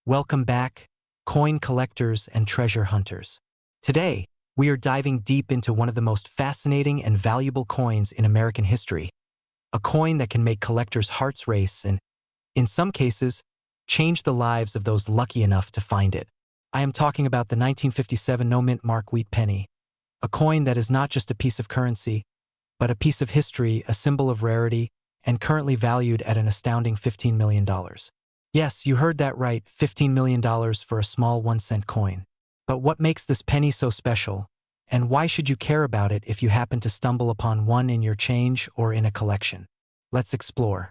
Welcome back, coin collectors and treasure hunters. Today, we are diving deep into one of the most fascinating and valuable coins in American history, a coin that can make collectors' hearts race and, in some cases, change the lives of those lucky enough to find it. I am talking about the 1957 no-mint mark wheat penny, a coin that is not just a piece of currency, but a piece of history, a symbol of rarity, and currently valued at an astounding $15 million. Yes, you heard that right, $15 million for a small 1-cent coin. But what makes this penny so special, and why should you care about it if you happen to stumble upon one in your change or in a collection? Let's explore.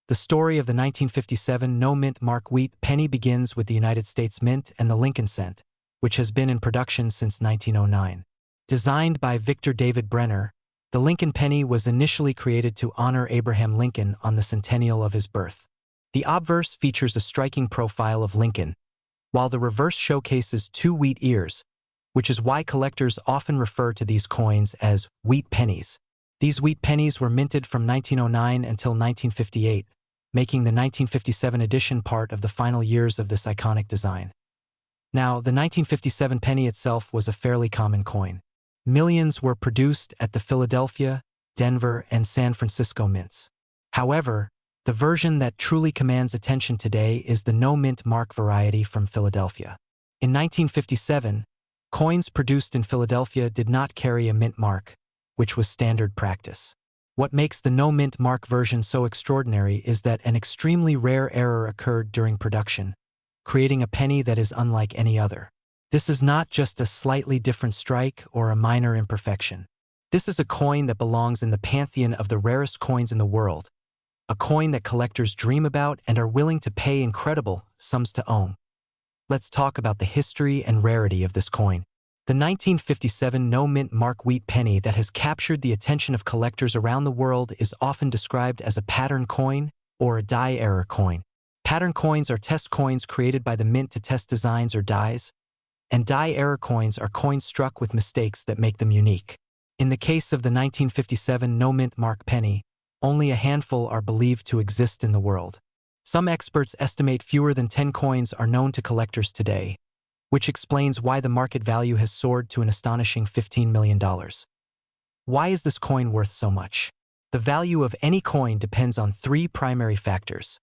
The story of the 1957 no-mint mark wheat penny begins with the United States Mint and the Lincoln cent, which has been in production since 1909. Designed by Victor David Brenner, the Lincoln penny was initially created to honor Abraham Lincoln on the centennial of his birth. The obverse features a striking profile of Lincoln, while the reverse showcases 2 wheat ears, which is why collectors often refer to these coins as wheat pennies. These wheat pennies were minted from 1909 until 1958, making the 1957 edition part of the final years of this iconic design. Now, the 1957 penny itself was a fairly common coin. Millions were produced at the Philadelphia, Denver, and San Francisco mints. However, the version that truly commands attention today is the no-mint mark variety from Philadelphia. In 1957, coins produced in Philadelphia did not carry a mint mark, which was standard practice. What makes the no-mint mark version so extraordinary is that an extremely rare error occurred during production, creating a penny that is unlike any other. This is not just a slightly different strike or a minor imperfection. This is a coin that belongs in the pantheon of the rarest coins in the world, a coin that collectors dream about and are willing to pay incredible sums to own. Let's talk about the history and rarity of this coin. The 1957 no-mint mark wheat penny that has captured the attention of collectors around the world is often described as a pattern coin or a die error coin. Pattern coins are test coins created by the mint to test designs or dies, and die error coins are coins struck with mistakes that make them unique. In the case of the 1957 no-mint mark penny, only a handful are believed to exist in the world. Some experts estimate fewer than 10 coins are known to collectors today, which explains why the market value has soared to an astonishing $15 million. Why is this coin worth so much? The value of any coin depends on 3 primary factors: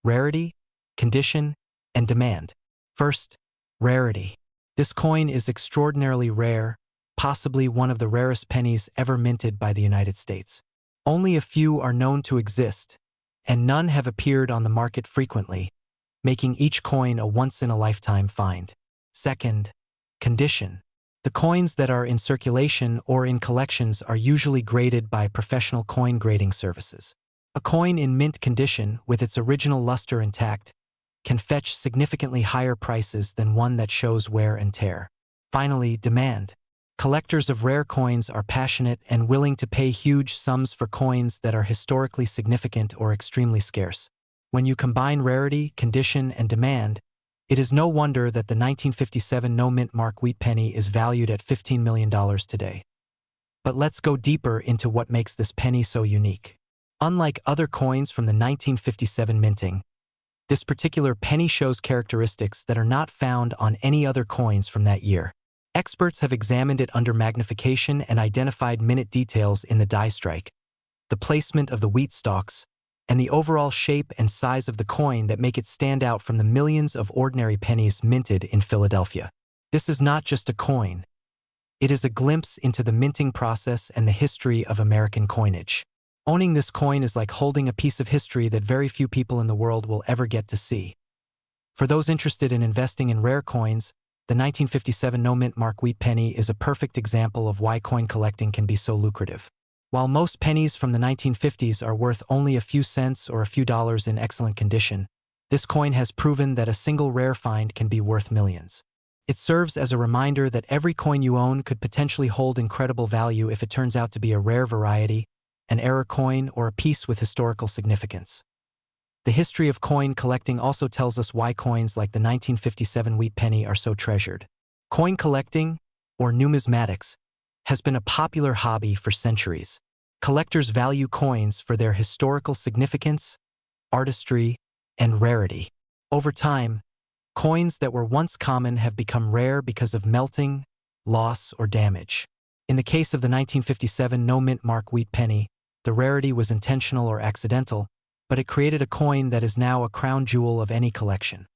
rarity, condition, and demand. First, rarity. This coin is extraordinarily rare, possibly one of the rarest pennies ever minted by the United States. Only a few are known to exist, and none have appeared on the market frequently, making each coin a once-in-a-lifetime find. Second, condition. The coins that are in circulation or in collections are usually graded by professional coin grading services. A coin in mint condition, with its original luster intact, can fetch significantly higher prices than one that shows wear and tear. Finally, demand. Collectors of rare coins are passionate and willing to pay huge sums for coins that are historically significant or extremely scarce. When you combine rarity, condition, and demand, it is no wonder that the 1957 no-mint mark wheat penny is valued at $15 million today. But let's go deeper into what makes this penny so unique. Unlike other coins from the 1957 minting, this particular penny shows characteristics that are not found on any other coins from that year. Experts have examined it under magnification and identified minute details in the die strike, the placement of the wheat stalks, and the overall shape and size of the coin that make it stand out from the millions of ordinary pennies minted in Philadelphia. This is not just a coin. It is a glimpse into the minting process and the history of American coinage. Owning this coin is like holding a piece of history that very few people in the world will ever get to see. For those interested in investing in rare coins, the 1957 no-mint mark wheat penny is a perfect example of why coin collecting can be so lucrative. While most pennies from the 1950s are worth only a few cents or a few dollars in excellent condition, this coin has proven that a single rare find can be worth millions. It serves as a reminder that every coin you own could potentially hold incredible value if it turns out to be a rare variety, an error coin, or a piece with historical significance. The history of coin collecting also tells us why coins like the 1957 wheat penny are so treasured. Coin collecting, or numismatics, has been a popular hobby for centuries. Collectors value coins for their historical significance, artistry, and rarity. Over time, Coins that were once common have become rare because of melting, loss, or damage. In the case of the 1957 no-mint mark wheat penny, the rarity was intentional or accidental, but it created a coin that is now a crown jewel of any collection.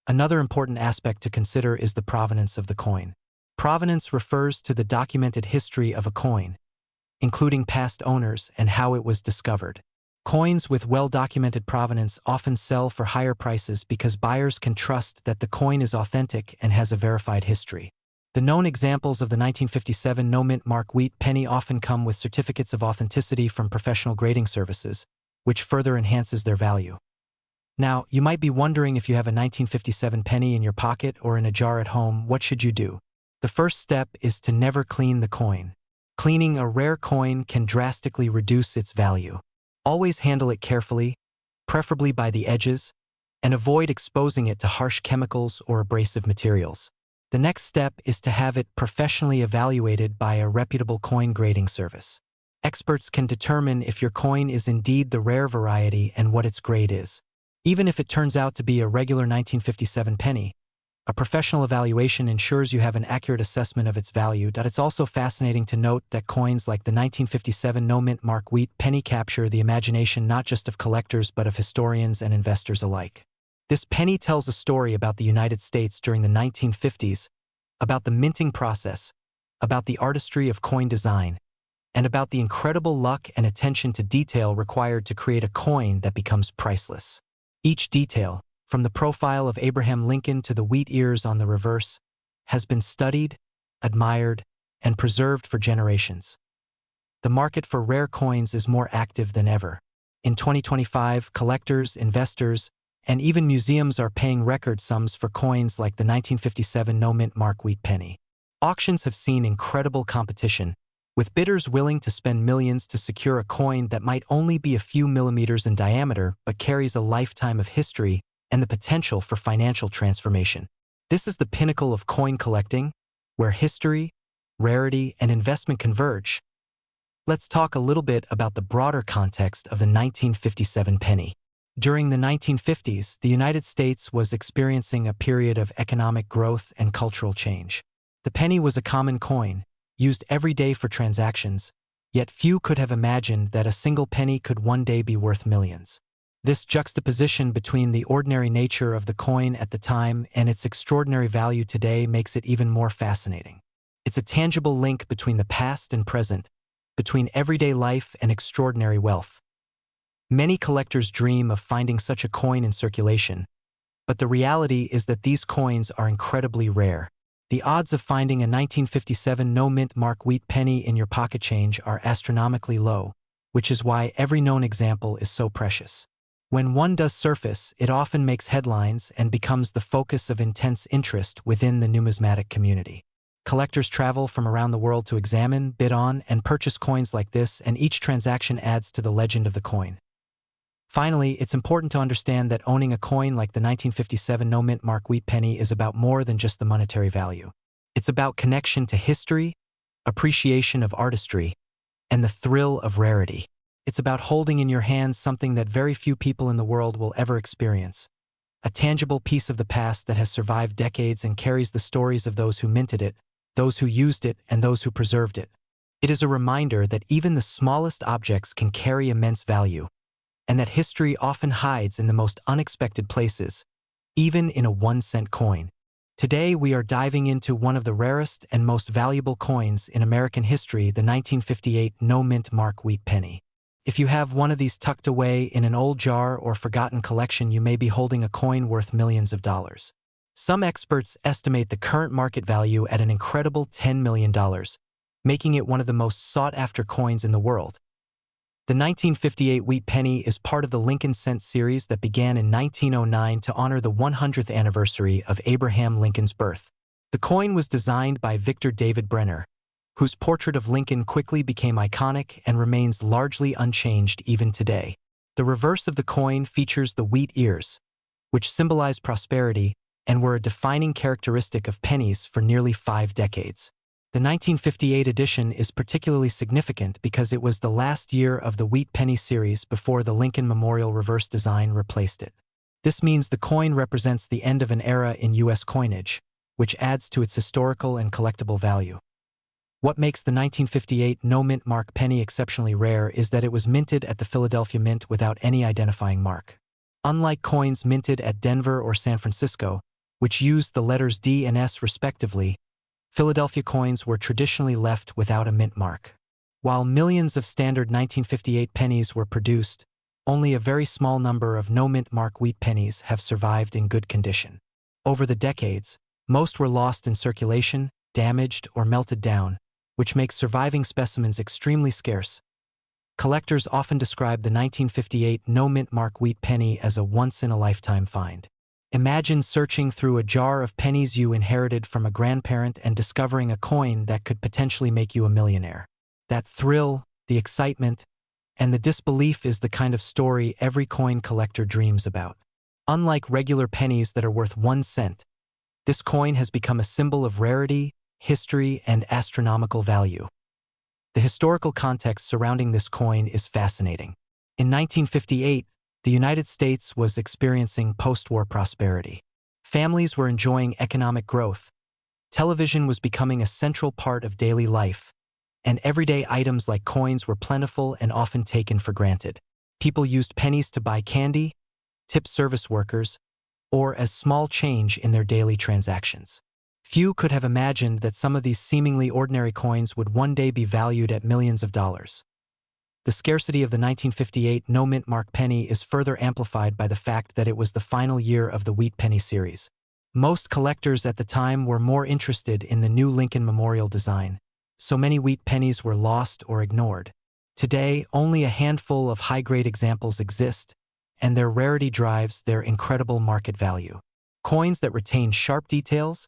Another important aspect to consider is the provenance of the coin. Provenance refers to the documented history of a coin, including past owners and how it was discovered. Coins with well-documented provenance often sell for higher prices because buyers can trust that the coin is authentic and has a verified history. The known examples of the 1957 no-mint mark wheat penny often come with certificates of authenticity from professional grading services, which further enhances their value. Now, you might be wondering if you have a 1957 penny in your pocket or in a jar at home, what should you do? The first step is to never clean the coin. Cleaning a rare coin can drastically reduce its value. Always handle it carefully, preferably by the edges, and avoid exposing it to harsh chemicals or abrasive materials. The next step is to have it professionally evaluated by a reputable coin grading service. Experts can determine if your coin is indeed the rare variety and what its grade is. Even if it turns out to be a regular 1957 penny, a professional evaluation ensures you have an accurate assessment of its value. It's also fascinating to note that coins like the 1957 no-mint mark wheat penny capture the imagination not just of collectors but of historians and investors alike. This penny tells a story about the United States during the 1950s, about the minting process, about the artistry of coin design, and about the incredible luck and attention to detail required to create a coin that becomes priceless. Each detail, from the profile of Abraham Lincoln to the wheat ears on the reverse, has been studied, admired, and preserved for generations. The market for rare coins is more active than ever. In 2025, collectors, investors, and even museums are paying record sums for coins like the 1957 no-mint mark wheat penny. Auctions have seen incredible competition, with bidders willing to spend millions to secure a coin that might only be a few millimeters in diameter but carries a lifetime of history and the potential for financial transformation. This is the pinnacle of coin collecting, where history, rarity, and investment converge. Let's talk a little bit about the broader context of the 1957 penny. During the 1950s, the United States was experiencing a period of economic growth and cultural change. The penny was a common coin, used every day for transactions, yet few could have imagined that a single penny could one day be worth millions. This juxtaposition between the ordinary nature of the coin at the time and its extraordinary value today makes it even more fascinating. It's a tangible link between the past and present, between everyday life and extraordinary wealth. Many collectors dream of finding such a coin in circulation, but the reality is that these coins are incredibly rare. The odds of finding a 1957 no-mint mark wheat penny in your pocket change are astronomically low, which is why every known example is so precious. When one does surface, it often makes headlines and becomes the focus of intense interest within the numismatic community. Collectors travel from around the world to examine, bid on, and purchase coins like this, and each transaction adds to the legend of the coin. Finally, it's important to understand that owning a coin like the 1957 no-mint mark wheat penny is about more than just the monetary value. It's about connection to history, appreciation of artistry, and the thrill of rarity. It's about holding in your hands something that very few people in the world will ever experience. A tangible piece of the past that has survived decades and carries the stories of those who minted it, those who used it, and those who preserved it. It is a reminder that even the smallest objects can carry immense value, and that history often hides in the most unexpected places, even in a 1-cent coin. Today, we are diving into one of the rarest and most valuable coins in American history, the 1958 no-mint mark wheat penny. If you have one of these tucked away in an old jar or forgotten collection, you may be holding a coin worth millions of dollars. Some experts estimate the current market value at an incredible $10 million, making it one of the most sought-after coins in the world. The 1958 wheat penny is part of the Lincoln cent series that began in 1909 to honor the 100th anniversary of Abraham Lincoln's birth. The coin was designed by Victor David Brenner, whose portrait of Lincoln quickly became iconic and remains largely unchanged even today. The reverse of the coin features the wheat ears, which symbolize prosperity and were a defining characteristic of pennies for nearly 5 decades. The 1958 edition is particularly significant because it was the last year of the wheat penny series before the Lincoln Memorial reverse design replaced it. This means the coin represents the end of an era in U.S. coinage, which adds to its historical and collectible value. What makes the 1958 no-mint mark penny exceptionally rare is that it was minted at the Philadelphia Mint without any identifying mark. Unlike coins minted at Denver or San Francisco, which used the letters D and S respectively, Philadelphia coins were traditionally left without a mint mark. While millions of standard 1958 pennies were produced, only a very small number of no-mint mark wheat pennies have survived in good condition. Over the decades, most were lost in circulation, damaged, or melted down, which makes surviving specimens extremely scarce. Collectors often describe the 1958 no-mint mark wheat penny as a once-in-a-lifetime find. Imagine searching through a jar of pennies you inherited from a grandparent and discovering a coin that could potentially make you a millionaire. That thrill, the excitement, and the disbelief is the kind of story every coin collector dreams about. Unlike regular pennies that are worth 1 cent, this coin has become a symbol of rarity, history, and astronomical value. The historical context surrounding this coin is fascinating. In 1958, the United States was experiencing post-war prosperity. Families were enjoying economic growth. Television was becoming a central part of daily life, and everyday items like coins were plentiful and often taken for granted. People used pennies to buy candy, tip service workers, or as small change in their daily transactions. Few could have imagined that some of these seemingly ordinary coins would one day be valued at millions of dollars. The scarcity of the 1958 no-mint mark penny is further amplified by the fact that it was the final year of the Wheat Penny series. Most collectors at the time were more interested in the new Lincoln Memorial design, so many wheat pennies were lost or ignored. Today, only a handful of high-grade examples exist, and their rarity drives their incredible market value. Coins that retain sharp details,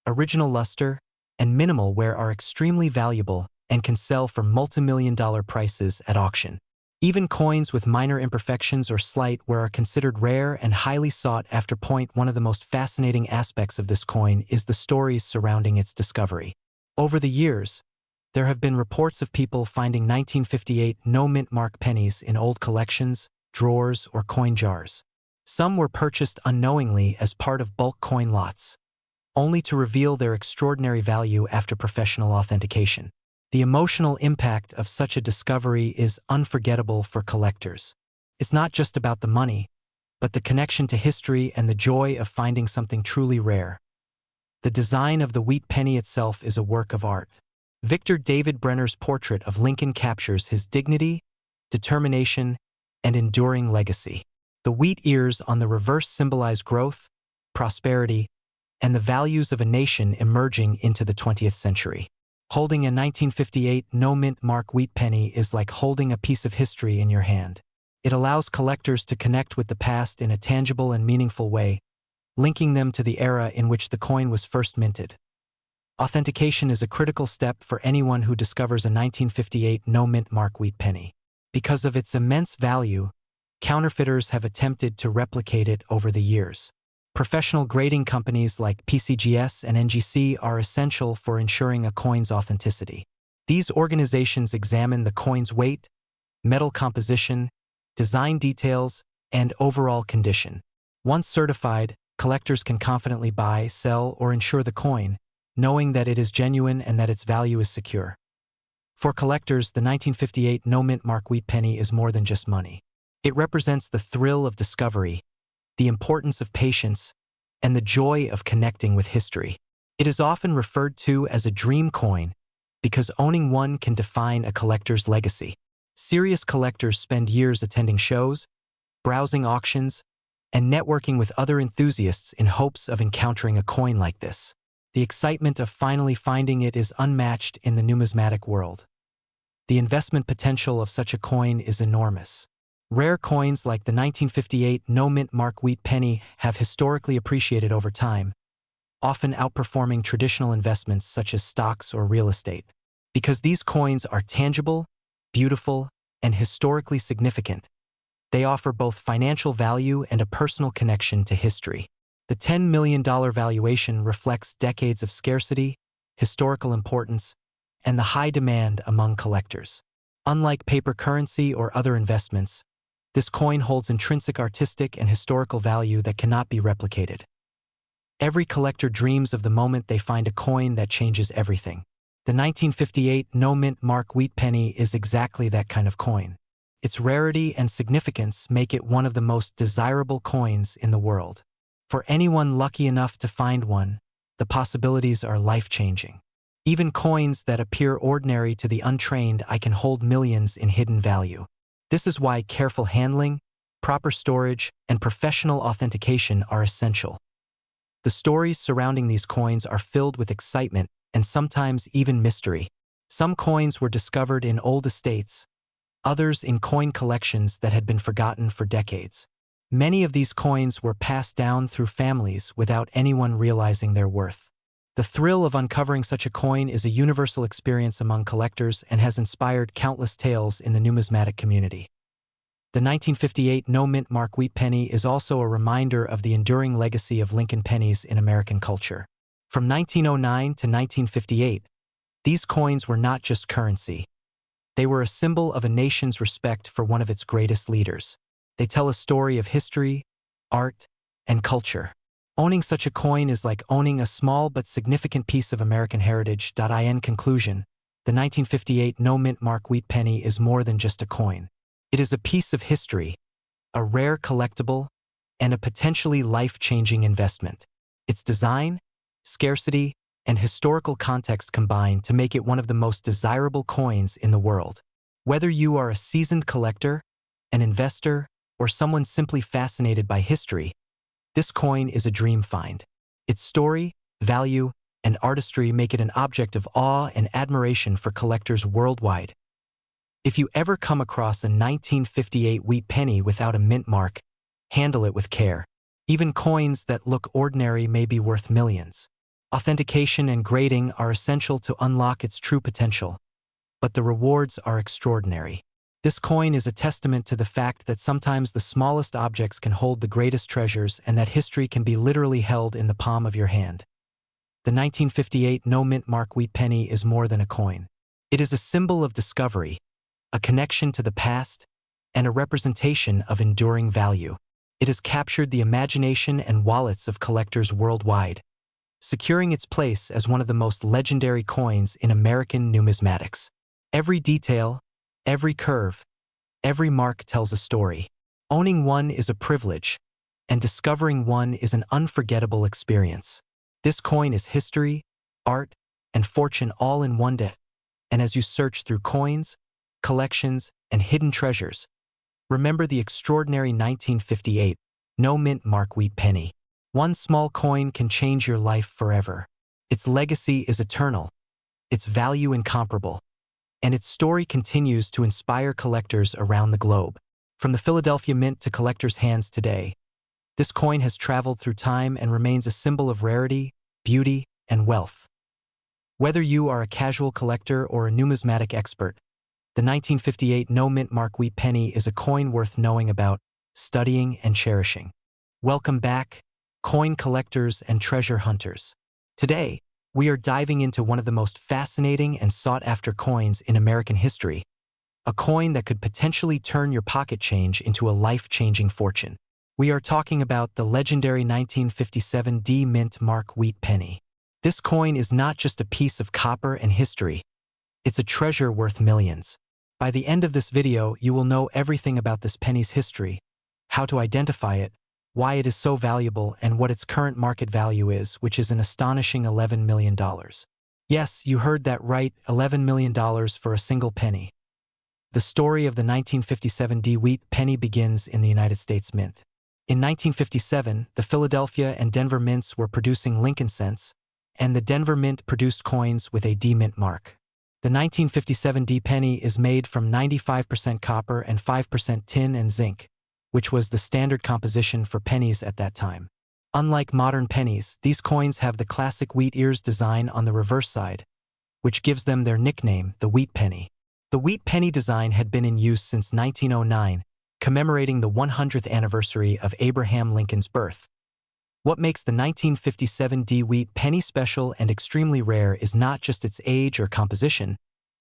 original luster, and minimal wear are extremely valuable and can sell for multi-million-dollar prices at auction. Even coins with minor imperfections or slight wear are considered rare and highly sought after. One of the most fascinating aspects of this coin is the stories surrounding its discovery. Over the years, there have been reports of people finding 1958 no-mint mark pennies in old collections, drawers, or coin jars. Some were purchased unknowingly as part of bulk coin lots, only to reveal their extraordinary value after professional authentication. The emotional impact of such a discovery is unforgettable for collectors. It's not just about the money, but the connection to history and the joy of finding something truly rare. The design of the wheat penny itself is a work of art. Victor David Brenner's portrait of Lincoln captures his dignity, determination, and enduring legacy. The wheat ears on the reverse symbolize growth, prosperity, and the values of a nation emerging into the 20th century. Holding a 1958 no-mint mark wheat penny is like holding a piece of history in your hand. It allows collectors to connect with the past in a tangible and meaningful way, linking them to the era in which the coin was first minted. Authentication is a critical step for anyone who discovers a 1958 no-mint mark wheat penny. Because of its immense value, counterfeiters have attempted to replicate it over the years. Professional grading companies like PCGS and NGC are essential for ensuring a coin's authenticity. These organizations examine the coin's weight, metal composition, design details, and overall condition. Once certified, collectors can confidently buy, sell, or insure the coin, knowing that it is genuine and that its value is secure. For collectors, the 1958 no-mint mark wheat penny is more than just money. It represents the thrill of discovery, the importance of patience, and the joy of connecting with history. It is often referred to as a dream coin because owning one can define a collector's legacy. Serious collectors spend years attending shows, browsing auctions, and networking with other enthusiasts in hopes of encountering a coin like this. The excitement of finally finding it is unmatched in the numismatic world. The investment potential of such a coin is enormous. Rare coins like the 1958 no-mint mark wheat penny have historically appreciated over time, often outperforming traditional investments such as stocks or real estate. Because these coins are tangible, beautiful, and historically significant, they offer both financial value and a personal connection to history. The $10 million valuation reflects decades of scarcity, historical importance, and the high demand among collectors. Unlike paper currency or other investments, This coin holds intrinsic artistic and historical value that cannot be replicated. Every collector dreams of the moment they find a coin that changes everything. The 1958 no-mint mark wheat penny is exactly that kind of coin. Its rarity and significance make it one of the most desirable coins in the world. For anyone lucky enough to find one, the possibilities are life-changing. Even coins that appear ordinary to the untrained can hold millions in hidden value. This is why careful handling, proper storage, and professional authentication are essential. The stories surrounding these coins are filled with excitement and sometimes even mystery. Some coins were discovered in old estates, others in coin collections that had been forgotten for decades. Many of these coins were passed down through families without anyone realizing their worth. The thrill of uncovering such a coin is a universal experience among collectors and has inspired countless tales in the numismatic community. The 1958 no-mint mark wheat penny is also a reminder of the enduring legacy of Lincoln pennies in American culture. From 1909 to 1958, these coins were not just currency. They were a symbol of a nation's respect for one of its greatest leaders. They tell a story of history, art, and culture. Owning such a coin is like owning a small but significant piece of American heritage. In conclusion, the 1958 no-mint mark wheat penny is more than just a coin. It is a piece of history, a rare collectible, and a potentially life-changing investment. Its design, scarcity, and historical context combine to make it one of the most desirable coins in the world. Whether you are a seasoned collector, an investor, or someone simply fascinated by history, this coin is a dream find. Its story, value, and artistry make it an object of awe and admiration for collectors worldwide. If you ever come across a 1958 wheat penny without a mint mark, handle it with care. Even coins that look ordinary may be worth millions. Authentication and grading are essential to unlock its true potential, but the rewards are extraordinary. This coin is a testament to the fact that sometimes the smallest objects can hold the greatest treasures and that history can be literally held in the palm of your hand. The 1958 no-mint mark wheat penny is more than a coin. It is a symbol of discovery, a connection to the past, and a representation of enduring value. It has captured the imagination and wallets of collectors worldwide, securing its place as one of the most legendary coins in American numismatics. Every detail, every curve, every mark tells a story. Owning one is a privilege, and discovering one is an unforgettable experience. This coin is history, art, and fortune all in one day. And as you search through coins, collections, and hidden treasures, remember the extraordinary 1958 no-mint mark wheat penny. One small coin can change your life forever. Its legacy is eternal, its value incomparable, and its story continues to inspire collectors around the globe. From the Philadelphia Mint to collectors' hands today, this coin has traveled through time and remains a symbol of rarity, beauty, and wealth. Whether you are a casual collector or a numismatic expert, the 1958 no-mint mark wheat penny is a coin worth knowing about, studying, and cherishing. Welcome back, coin collectors and treasure hunters. Today, we are diving into one of the most fascinating and sought-after coins in American history, a coin that could potentially turn your pocket change into a life-changing fortune. We are talking about the legendary 1957 D-mint mark wheat penny. This coin is not just a piece of copper and history, it's a treasure worth millions. By the end of this video, you will know everything about this penny's history, how to identify it, why it is so valuable, and what its current market value is, which is an astonishing $11 million. Yes, you heard that right, $11 million for a single penny. The story of the 1957 D wheat penny begins in the United States Mint. In 1957, the Philadelphia and Denver mints were producing Lincoln cents, and the Denver Mint produced coins with a D mint mark. The 1957 D penny is made from 95% copper and 5% tin and zinc, which was the standard composition for pennies at that time. Unlike modern pennies, these coins have the classic wheat ears design on the reverse side, which gives them their nickname, the wheat penny. The wheat penny design had been in use since 1909, commemorating the 100th anniversary of Abraham Lincoln's birth. What makes the 1957 D wheat penny special and extremely rare is not just its age or composition,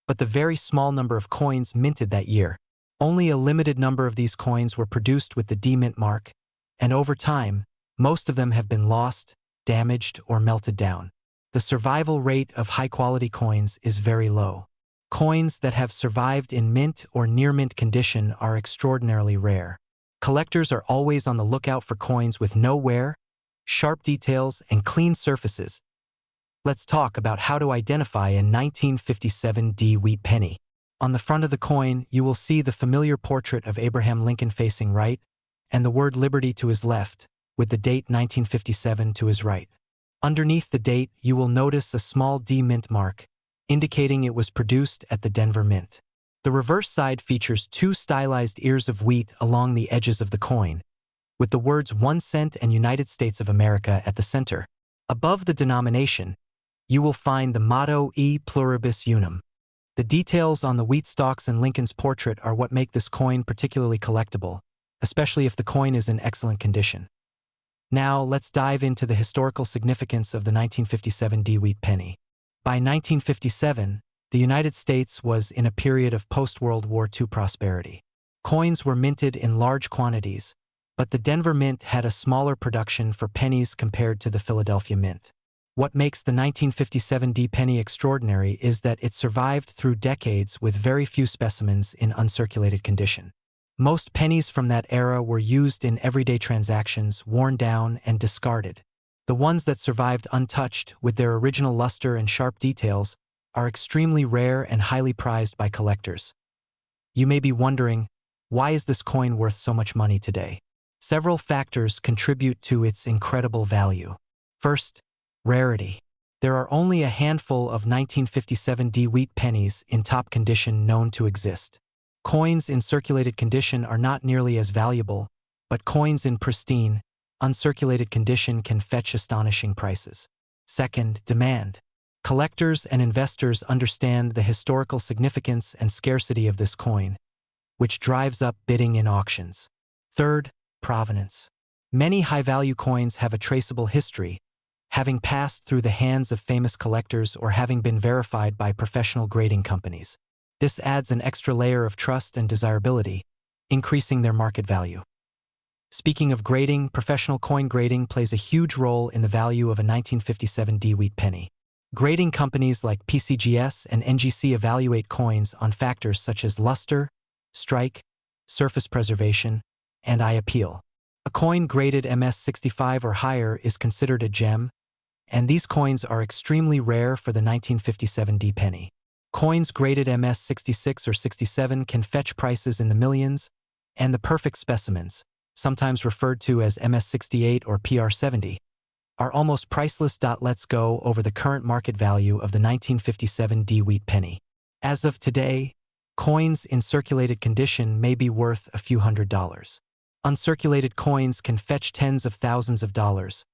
but the very small number of coins minted that year. Only a limited number of these coins were produced with the D-Mint mark, and over time, most of them have been lost, damaged, or melted down. The survival rate of high-quality coins is very low. Coins that have survived in mint or near-mint condition are extraordinarily rare. Collectors are always on the lookout for coins with no wear, sharp details, and clean surfaces. Let's talk about how to identify a 1957 D wheat penny. On the front of the coin, you will see the familiar portrait of Abraham Lincoln facing right, and the word Liberty to his left, with the date 1957 to his right. Underneath the date, you will notice a small D mint mark, indicating it was produced at the Denver Mint. The reverse side features two stylized ears of wheat along the edges of the coin, with the words 1 cent and United States of America at the center. Above the denomination, you will find the motto E pluribus unum. The details on the wheat stalks and Lincoln's portrait are what make this coin particularly collectible, especially if the coin is in excellent condition. Now, let's dive into the historical significance of the 1957 D wheat penny. By 1957, the United States was in a period of post-World War II prosperity. Coins were minted in large quantities, but the Denver Mint had a smaller production for pennies compared to the Philadelphia Mint. What makes the 1957 D penny extraordinary is that it survived through decades with very few specimens in uncirculated condition. Most pennies from that era were used in everyday transactions, worn down, and discarded. The ones that survived untouched, with their original luster and sharp details, are extremely rare and highly prized by collectors. You may be wondering, why is this coin worth so much money today? Several factors contribute to its incredible value. First, rarity. There are only a handful of 1957 D wheat pennies in top condition known to exist. Coins in circulated condition are not nearly as valuable, but coins in pristine, uncirculated condition can fetch astonishing prices. Second, demand. Collectors and investors understand the historical significance and scarcity of this coin, which drives up bidding in auctions. Third, provenance. Many high-value coins have a traceable history, having passed through the hands of famous collectors or having been verified by professional grading companies. This adds an extra layer of trust and desirability, increasing their market value. Speaking of grading, professional coin grading plays a huge role in the value of a 1957 D wheat penny. Grading companies like PCGS and NGC evaluate coins on factors such as luster, strike, surface preservation, and eye appeal. A coin graded MS65 or higher is considered a gem, and these coins are extremely rare for the 1957 D penny. Coins graded MS66 or 67 can fetch prices in the millions, and the perfect specimens, sometimes referred to as MS68 or PR70, are almost priceless. Let's go over the current market value of the 1957 D wheat penny. As of today, coins in circulated condition may be worth a few $100s. Uncirculated coins can fetch tens of thousands of dollars,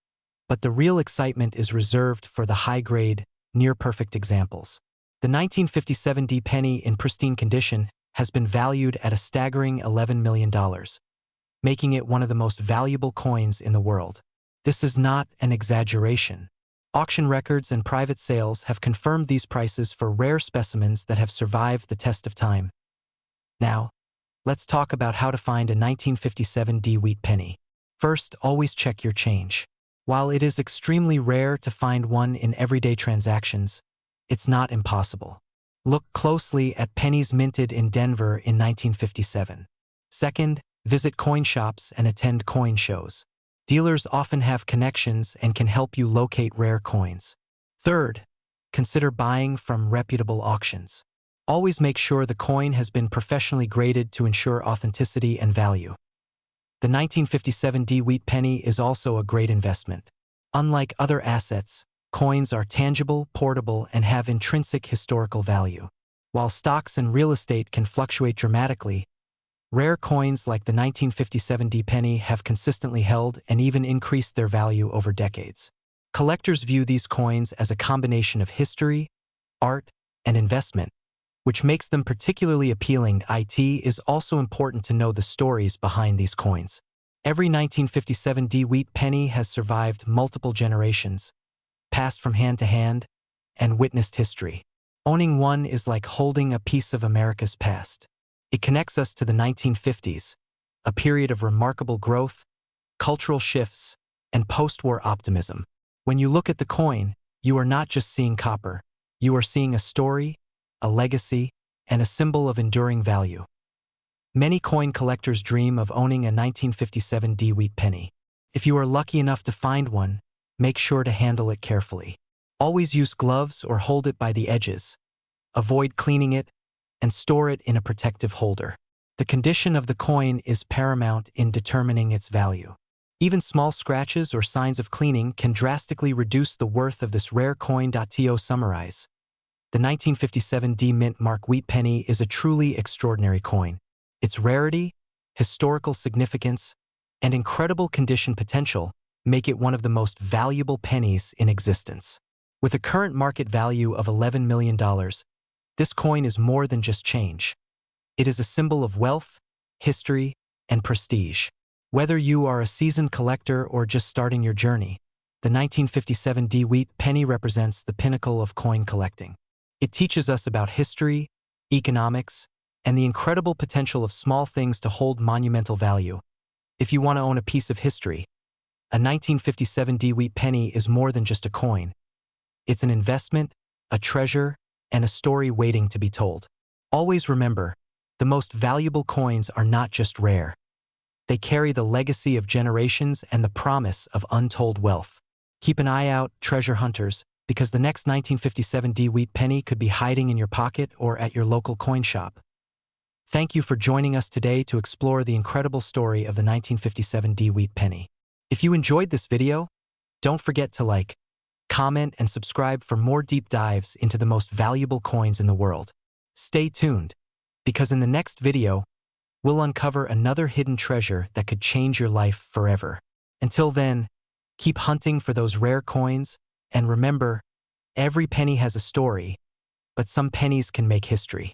but the real excitement is reserved for the high-grade, near-perfect examples. The 1957 D penny in pristine condition has been valued at a staggering $11 million, making it one of the most valuable coins in the world. This is not an exaggeration. Auction records and private sales have confirmed these prices for rare specimens that have survived the test of time. Now, let's talk about how to find a 1957 D wheat penny. First, always check your change. While it is extremely rare to find one in everyday transactions, it's not impossible. Look closely at pennies minted in Denver in 1957. Second, visit coin shops and attend coin shows. Dealers often have connections and can help you locate rare coins. Third, consider buying from reputable auctions. Always make sure the coin has been professionally graded to ensure authenticity and value. The 1957 D wheat penny is also a great investment. Unlike other assets, coins are tangible, portable, and have intrinsic historical value. While stocks and real estate can fluctuate dramatically, rare coins like the 1957 D penny have consistently held and even increased their value over decades. Collectors view these coins as a combination of history, art, and investment, which makes them particularly appealing. It is also important to know the stories behind these coins. Every 1957 D wheat penny has survived multiple generations, passed from hand to hand, and witnessed history. Owning one is like holding a piece of America's past. It connects us to the 1950s, a period of remarkable growth, cultural shifts, and post-war optimism. When you look at the coin, you are not just seeing copper. You are seeing a story, a legacy, and a symbol of enduring value. Many coin collectors dream of owning a 1957 wheat penny. If you are lucky enough to find one, make sure to handle it carefully. Always use gloves or hold it by the edges. Avoid cleaning it, and store it in a protective holder. The condition of the coin is paramount in determining its value. Even small scratches or signs of cleaning can drastically reduce the worth of this rare coin. To summarize, the 1957 Mint Mark Wheat Penny is a truly extraordinary coin. Its rarity, historical significance, and incredible condition potential make it one of the most valuable pennies in existence. With a current market value of $11 million, this coin is more than just change. It is a symbol of wealth, history, and prestige. Whether you are a seasoned collector or just starting your journey, the 1957 Wheat Penny represents the pinnacle of coin collecting. It teaches us about history, economics, and the incredible potential of small things to hold monumental value. If you want to own a piece of history, a 1957 Wheat Penny is more than just a coin. It's an investment, a treasure, and a story waiting to be told. Always remember, the most valuable coins are not just rare. They carry the legacy of generations and the promise of untold wealth. Keep an eye out, treasure hunters, because the next 1957 Wheat Penny could be hiding in your pocket or at your local coin shop. Thank you for joining us today to explore the incredible story of the 1957 Wheat Penny. If you enjoyed this video, don't forget to like, comment, and subscribe for more deep dives into the most valuable coins in the world. Stay tuned, because in the next video, we'll uncover another hidden treasure that could change your life forever. Until then, keep hunting for those rare coins, and remember, every penny has a story, but some pennies can make history.